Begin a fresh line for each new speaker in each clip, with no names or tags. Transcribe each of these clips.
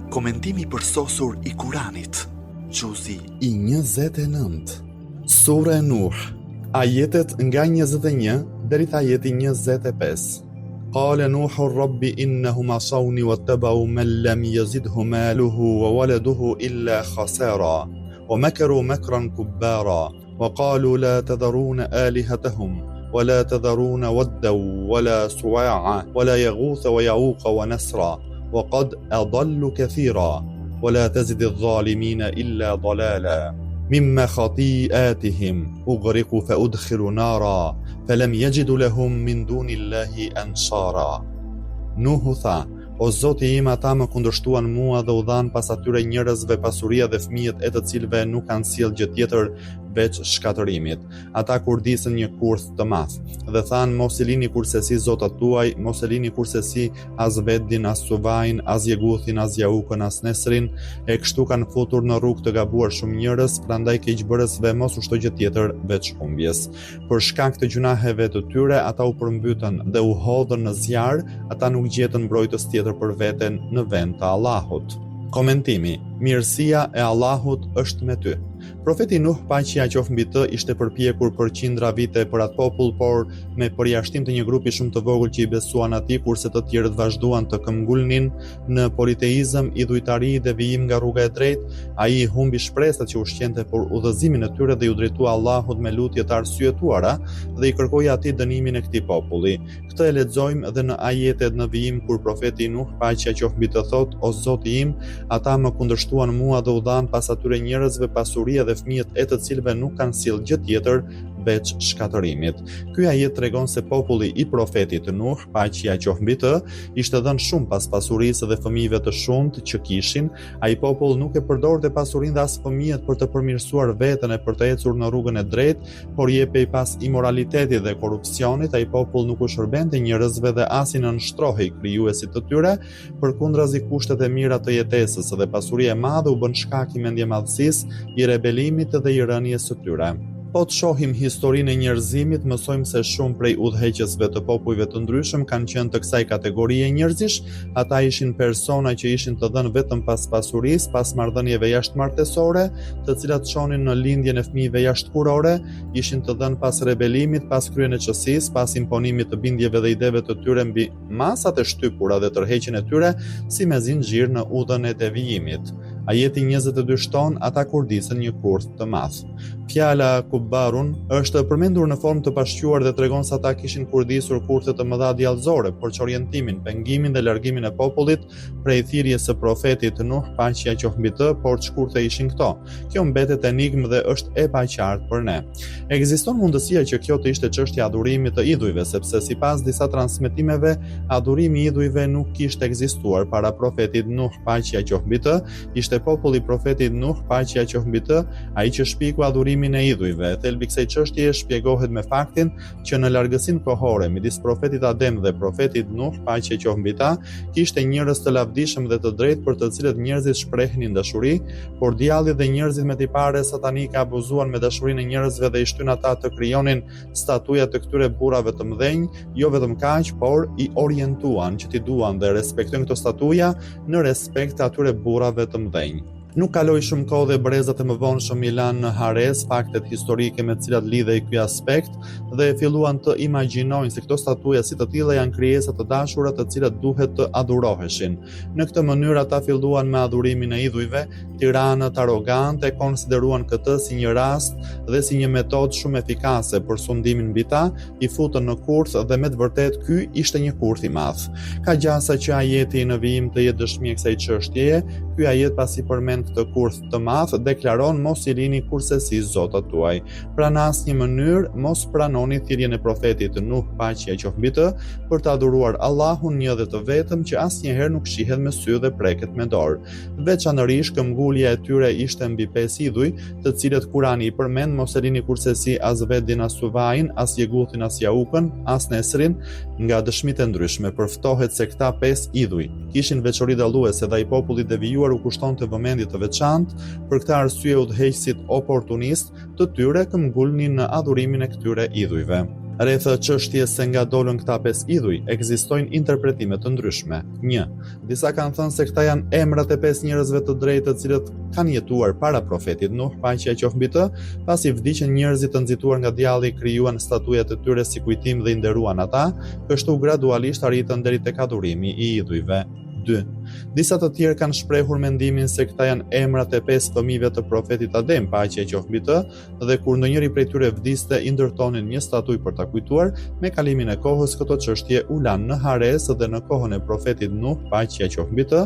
Komentimi përsosur i Kuranit. Gjuzi
i 29. Sura e Nuh. Ajetet nga 21 deri te ajeti 25. Qala Nuhu rabbi innahum asawni wattaba'u man lam yazidhu maluhu wa waladuhu illa khasara wa makaru makran kubbara wa qalu la tadharuna alihatahum ولا تذرون ودا ولا سواعا ولا يغوث ويعوق ونسرا وقد أضلوا كثيرا ولا تزد الظالمين إلا ضلالا مما خطيئاتهم أغرقوا فأدخلوا نارا فلم يجدوا لهم من دون الله أنصارا. Nuhu tha: O Zoti im, ata më kundërshtuan mua dhe u dhan pas atyre njerëzve pasuria dhe fëmijët e të cilëve nuk kanë sjellë gjë tjetër veç shkatërimit. Ata kurdisën një kurth të madh dhe thanë: mos i lini kursesi zotat tuaj, mos e lini kursesi as Veddin, as Suvain, as Jeguthin, as Jaukën, as Nesrin, e kështu kanë futur në rrugë të gabuar shumë njerëz, prandaj keqbërësve mos u shto gjë tjetër veç humbjes. Për shkak të gjunaheve të tyre ata u përmbytën dhe u hodhën në zjarr, ata nuk gjetën mbrojtës tjetër për veten në vend të Allahut. Komentimi: mirësia e Allahut është me ty. Profeti Nuh, paqja qoftë mbi të, ishte përpjekur për qindra vite për atë popull, por me përjashtim të një grupi shumë të vogël që i besuan atij, kurse të tjerët vazhduan të këmbgulnin në politeizëm, idhujtari dhe vijim nga rruga e drejtë, ai humbi shpresat që ushqente për udhëzimin e tyre dhe u drejtua Allahut me lutje të arsyetuara dhe i kërkoi atij dënimin e këtij populli. Këtë e lexojmë edhe në ajetet në vijim kur profeti Nuh, paqja qoftë mbi të, thotë: O Zoti im, ata më kundërshtuan mua dhe u dhan pas atyre njerëzve pasuria dhe fëmijët e të cilëve nuk kanë sjellë gjë tjetër veç shkatërimit. Ky ajet tregon se populli i profetit Nuh, paqja qoftë mbi të, ishte dhënë shumë pas pasurisë dhe fëmijëve të shumtë që kishin. Ai popull nuk e përdorte pasurinë dhe as fëmijët për të përmirësuar veten e për të ecur në rrugën e drejtë, por jepej pas imoralitetit dhe korrupsionit. Ai popull nuk u shërbente njerëzve dhe as i nënshtrohej krijuesit të tyre, përkundrazi kushtet e mira të jetesës dhe pasuria e madhe u bën shkak i mendjemallësisë, i rebelimit dhe i rënies së tyre. Po të shohim historinë e njerëzimit, mësojmë se shumë prej udhëheqësve të popujve të ndryshëm kanë qenë të kësaj kategorie njerëzish. Ata ishin persona që ishin të dhënë vetëm pas pasurisë, pas marrëdhënieve jashtëmartësore, të cilat çonin në lindjen e fëmijëve jashtëkurore, ishin të dhënë pas rebelimit, pas kryenëçësisë, pas imponimit të bindjeve dhe ideve të tyre mbi masat e shtypura dhe tërheqjen e tyre si me zinxhir në udhën e devijimit. Ajeti 22 shton ata kurdisën një kurth të madh. Fjala kubbarun është përmendur në formë të pashquar dhe tregon se ata kishin kurdisur kurthe të mëdha djallëzore për çorientimin, pengimin dhe largimin e popullit prej thirrjes së profetit Nuh, paqja qoftë mbi të, por çkurthe ishin këto. Kjo mbetet enigmë dhe është e paqartë për ne. Ekziston mundësia që kjo të ishte çështja e adhurimit të idhujve, sepse sipas disa transmetimeve, adhurimi i idhujve nuk kishte ekzistuar para profetit Nuh, paqja qoftë mbi të. Ishte populli profetit Nuh, paqja qoftë mbi të, ai që shpiku adhurimin e idhujve. Thelbi kësaj çështjeje shpjegohet me faktin që në largësinë kohore midis profetit Adem dhe profetit Nuh, paqja qoftë mbi ta, kishte njerëz të lavdishëm dhe të drejtë për të cilët njerëzit shprehnin dashuri, por djalli dhe njerëzit me tipare satanike abuzuan me dashurinë e njerëzve dhe i shtyn ata të krijonin statuja të këtyre burrave të mëdhenj. Jo vetëm kaq, por i orientuan që t'i duan dhe respektojnë këto statuja në respekt të atyre burrave të mëdhenj. Nuk kaloi shumë kohë dhe brezat e mëvonshëm i lanë në hares faktet historike me të cilat lidhej ky aspekt dhe filluan të imagjinojnë se këto statuja si të tilla janë krijesa të dashura të cilat duhet të adhuroheshin. Në këtë mënyrë ata filluan me adhurimin e idhujve. Tiranët arrogante konsideruan këtë si një rast dhe si një metodë shumë efikase për sundimin mbi ta, i futën në kurth dhe me të vërtetë ky ishte një kurth i madh. Ka gjasa që ajeti në vijim të jetë dëshmi e kësaj çështjeje. Ky ajet pasi përmend këtë kurth të madh deklaron mos i lini kursesi zotat tuaj. Pra në asnjë mënyrë mos pranoni thirrjen e profetit Nuh, paqja qoftë mbi të, për të adhuruar Allahun një dhe të vetëm që asnjëherë nuk shihet me sy dhe preket me dorë. Veçanërisht këmbgulja e tyre ishte mbi 5 idhuj, të cilët Kurani i përmend: mos e lini kursesi as Veddin, as Suvain, as Jeguthin, as Jaukën, as Nesrin. Nga dëshmitë e ndryshme përftohet se këta 5 idhuj kishin veçori dalluese dhe ai populli devijuar u kushtonte vëmendje të veçantë. Për këtë arsye udhëheqësit oportunist të tyre këmbgulnin në adhurimin e këtyre idhujve. Rreth çështjes se nga dolën këta 5 idhuj, ekzistojnë interpretime të ndryshme. 1. Disa kanë thënë se këta janë emrat e 5 njerëzve të drejtë të cilët kanë jetuar para profetit Nuh, paqja qoftë mbi të, pasi vdiqën njerëzit të nxituar nga djalli, krijuan statujat e tyre si kujtim dhe i nderuan ata, kështu gradualisht arritën deri tek adhurimi i idhujve. 2. Disa të tjerë kanë shprehur mendimin se këta janë emrat e 5 fëmijëve të profetit Adem, paqja qoftë mbi të, dhe kur ndonjëri prej tyre vdiste, i ndërtonin një statujë për ta kujtuar. Me kalimin e kohës këto çështje u lanë në hares dhe në kohën e profetit Nuh, paqja qoftë mbi të,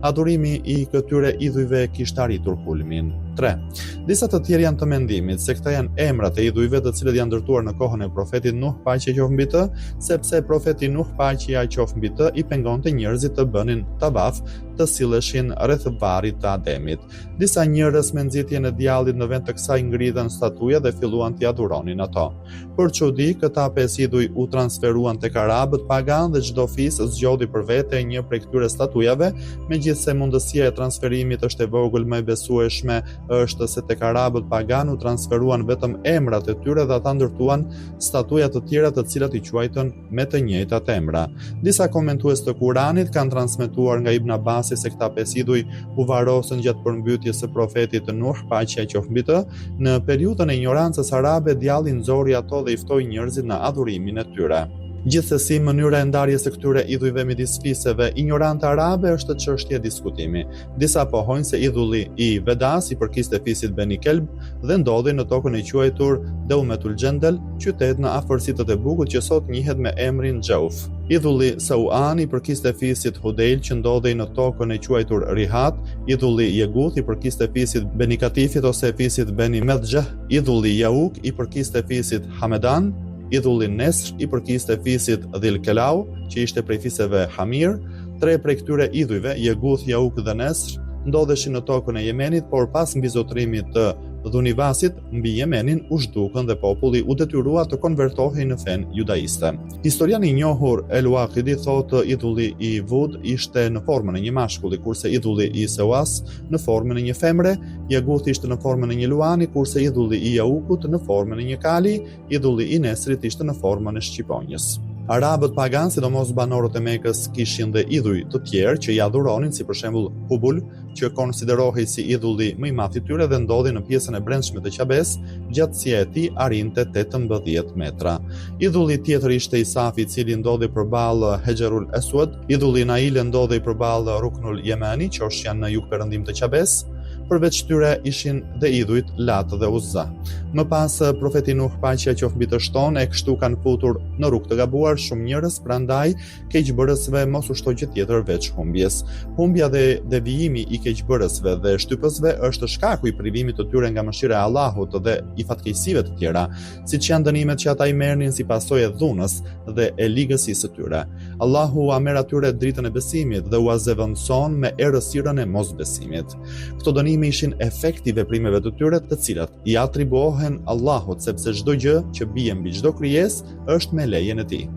adhurimi i këtyre idhujve kishte arritur kulmin. 3. Disa të tjerë janë të mendimit se këta janë emrat e idhujve të cilët janë ndërtuar në kohën e profetit Nuh, paqja qoftë mbi të, sepse profeti Nuh, paqja qoftë mbi të, i pengonte njerëzit të bënin tavaf, të silleshin rreth varrit të Ademit. Disa njerëz me nxitjen e djallit në vend të kësaj ngritën statuja dhe filluan t'i adhuronin ato. Për çudi, këta 5 idhuj u transferuan tek arabët pagan dhe çdo fis zgjodhi për vete një prej këtyre statujave, megjithse mundësia e transferimit është e vogël. Më e besueshme është se tek arabët pagan u transferuan vetëm emrat e tyre dhe ata ndërtuan statuja të tjera të cilat i quajtën me të njëjtat emra. Disa komentues të Kuranit kanë transmetuar nga Ibn Abbasi se këta 5 idhuj u varrosën gjatë përmbytjes së profetit Nuh, paqja qoftë mbi të. Në periudhën e ignorancës arabe, djalli nxori ato dhe i ftoi njerëzit në adhurimin e tyre. Gjithsesi, mënyra e ndarjes së këtyre idhujve midis fisëve ignorante arabe është çështje diskutimi. Disa pohojnë se idhulli i Vedas i përkiste fisit Beni Kelb dhe ndodhi në tokën e quajtur Daumetul Jandal, qytet në afërsitë të Tebukut që sot njihet me emrin Xhauf. Idhulli Sauan i përkiste fisit Hudeil që ndodhej në tokën e quajtur Rihat. Idhulli Yeguth i përkiste fisit Beni Katifit ose fisit Beni Medjah. Idhulli Yauk i përkiste fisit Hamedan. Idhulli Nesr i përkiste fisit Dhil Kelau, që ishte prej fiseve Hamir. 3 prej këtyre idhujve, Yeguth, Yauk dhe Nesr, ndodheshin në tokën e Yemenit, por pas mbizotrimit të Dhunivasit mbi Yemenin u zhdukën dhe populli u detyrua të konvertohej në fen judaiste. Historiani i njohur El-Waqidi thotë idhulli i Vud ishte në formën e një mashkulli, kurse idhulli i Sewas në formën e një femre, Yeguth ishte në formën e një luani, kurse idhulli i Yaukut në formën e një kali, idhulli i Nesrit ishte në formën e shqiponjës. Arabët pagan, sidomos banorët e Mekës, kishin dhe idhuj të tjerë që i adhuronin, si për shembull Hubul, që konsiderohej si idhulli më i madh i tyre dhe ndodhi në pjesën e brendshme të Qabes, gjatësia e tij arrinte 18 metra. Idhulli tjetër ishte Isafi, i cili ndodhej përballë Hajarul Aswad. Idhulli Nail ndodhej përballë Ruknul Yemani, që është janë në jugperëndim të Qabes. Përveç tyre ishin dhe idhujt Lat dhe Uzza. Më pas profeti Nuh, paqja qoftë mbi të shtonë, e kështu kanë futur në rrugë të gabuar shumë njerëz, prandaj keqbërësve mos u shtoi gjë tjetër veç humbjes. Humbja dhe devijimi i keqbërësve dhe shtypësve është shkaku i privimit të tyre nga mëshira e Allahut dhe i fatkeqësive të tjera, siç janë dënimet që ata i merrnin si pasojë e dhunës dhe e ligësisë së tyre. Allahu u merr atyre dritën e besimit dhe u zëvendëson me errësirën e mosbesimit. Këto dënime ishin efekti i veprimeve të tyre, të cilat i atribuohen Allahut, sepse çdo gjë që bie mbi çdo krijesë është me lejen e tij.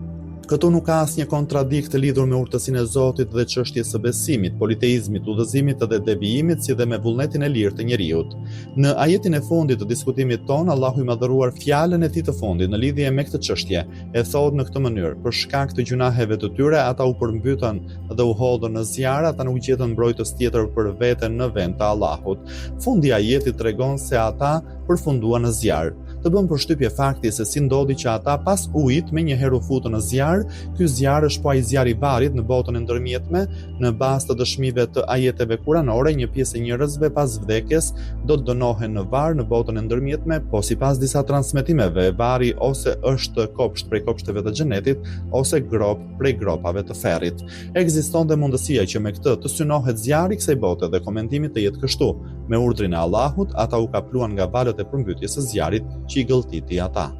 Këtu nuk ka asnjë kontradikt lidhur me urtësinë e Zotit dhe çështjes së besimit, politeizmit, udhëzimit dhe devijimit, si dhe me vullnetin e lirë të njeriut. Në ajetin e fundit të diskutimit ton, Allahu i madhëruar fjalën e tij të fundit në lidhje me këtë çështje e thotë në këtë mënyrë: për shkak të gjunaheve të tyre ata u përmbytën dhe u hodhën në zjarr, ata nuk gjetën mbrojtës tjetër për veten në vend të Allahut. Fundi i ajetit tregon se ata përfunduan në zjarr. Të bën përshtypje fakti se si ndodhi që ata pas ujit menjëherë u futën në zjarr. Ky zjarr është po ai zjarri i varrit në botën e ndërmjetme. Në bazë të dëshmive të ajeteve kuranore, një pjesë e njerëzve pas vdekjes do të dënohen në varr në botën e ndërmjetme, po sipas disa transmetimeve, varri ose është kopsht prej kopshteve të xhenetit ose grop prej gropave të ferrit. Ekziston dhe mundësia që me këtë të synohet zjarri kësaj bote dhe komentimi të jetë kështu. Me urdhrin e Allahut, ata u kapluan nga valët e përmbytjes së zjarrit që i gëlltiti ata.